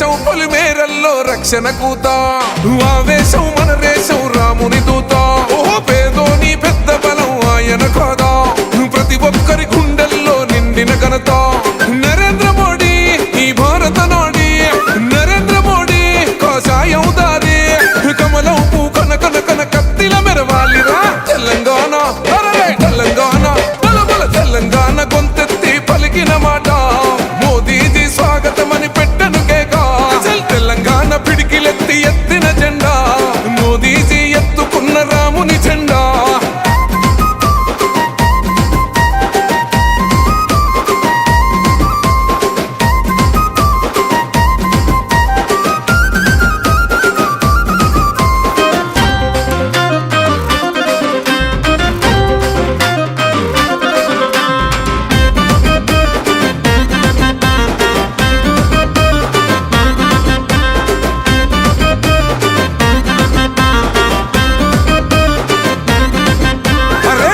దేశం పొలిమేరల్లో రక్షణ కూత ఆవేశం మన దేశం రాముని దూత ఓహో పేదోని పెద్ద బలం ఆయన కోదా ప్రతి ఒక్కరి గుండెల్లో నిండిన ఘనత నరేంద్ర మోడీ ఈ భారత నాడి నరేంద్ర మోడీ కాషాయం దారి కమలం పూ కన కన కన కత్తిల మెరవాలిరా తెలంగాణ తెలంగాణ బలబల తెలంగాణ గొంతెత్తి పలికిన మాట మోదీజీ స్వాగతమని పెట్టను కేక తెలంగాణ పిడికిలెత్తి ఎత్తిన జెండా మోదీజీ ఎత్తుకున్న రాముని జెండా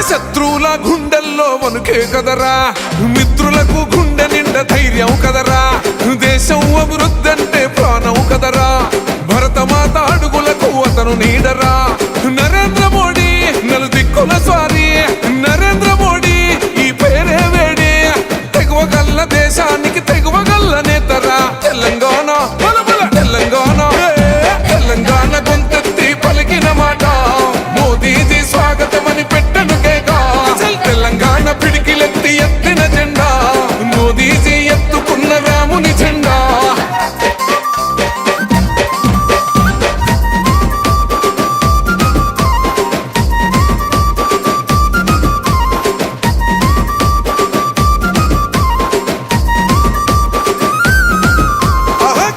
శత్రువుల గుండెల్లో వణుకే కదరా మిత్రులకు గుండె నిండా ధైర్యం కదరా దేశం అభివృద్ధి అంటే ప్రాణం కదరా భరతమాత అడుగులకు అతను నీడరా నరేంద్ర మోడీ నలుదిక్కుల స్వారీ నరేంద్ర మోడీ ఈ పేరే వేడి తెగువగల్ల దేశానికి తెగువగల్ల నేతరా తెలంగాణ బలబల తెలంగాణ తెలంగాణ గొంతెత్తి పలికిన మాట మోదీజీ స్వాగతమని పెట్టను తెలంగాణ పిడికిలెత్తి ఎత్తిన జెండా మోదీజీ ఎత్తుకున్న రాముని జెండా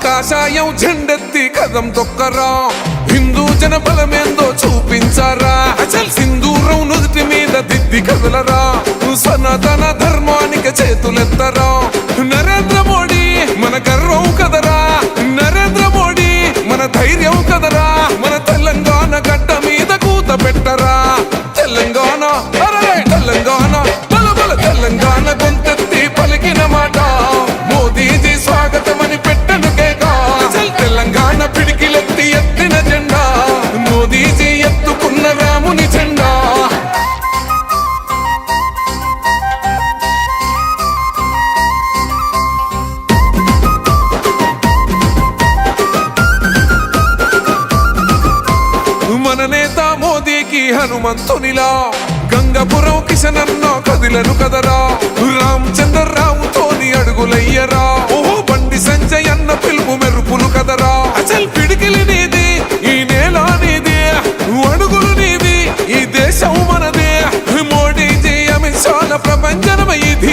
కాషాయం జెండెత్తి కదం తొక్కరా హిందూ జన బలమేందో చూపించారా అసలు సింధూరం నుదుటి మీద దిద్ది కదలరా సనాతన ధర్మానికి చేతులెత్తరా నరేంద్ర మోడీ మన గర్వం కదరా నరేంద్ర మోడీ మన ధైర్యం కదరా మన తెలంగాణ గడ్డ మీద కూత పెట్టరా తెలంగాణ తెలంగాణ బలబల తెలంగాణ గొంతెత్తి పలికిన మాట మోదీజీ స్వాగతమని పెట్టను కేక తెలంగాణ పిడికిలెత్తి ఎత్తిన జెండా మోదీజీ ఎత్తుకున్న రాముని జెండా మన నేత మోదీకి హనుమంతునిలా గంగపురం కిషనన్న కదిలను కదరా రామచంద్రరావుతోని అడుగులయ్యరా ఓహో బండి సంజయ్ అన్న పిలుపు మెరుపులు కదరా అసలు పిడికిలి నీది ఈ నేల నీది అడుగులు నీది ఈ దేశం మనదే మోడీజీ అమిత్ షాల ప్రపంచనమ ఇది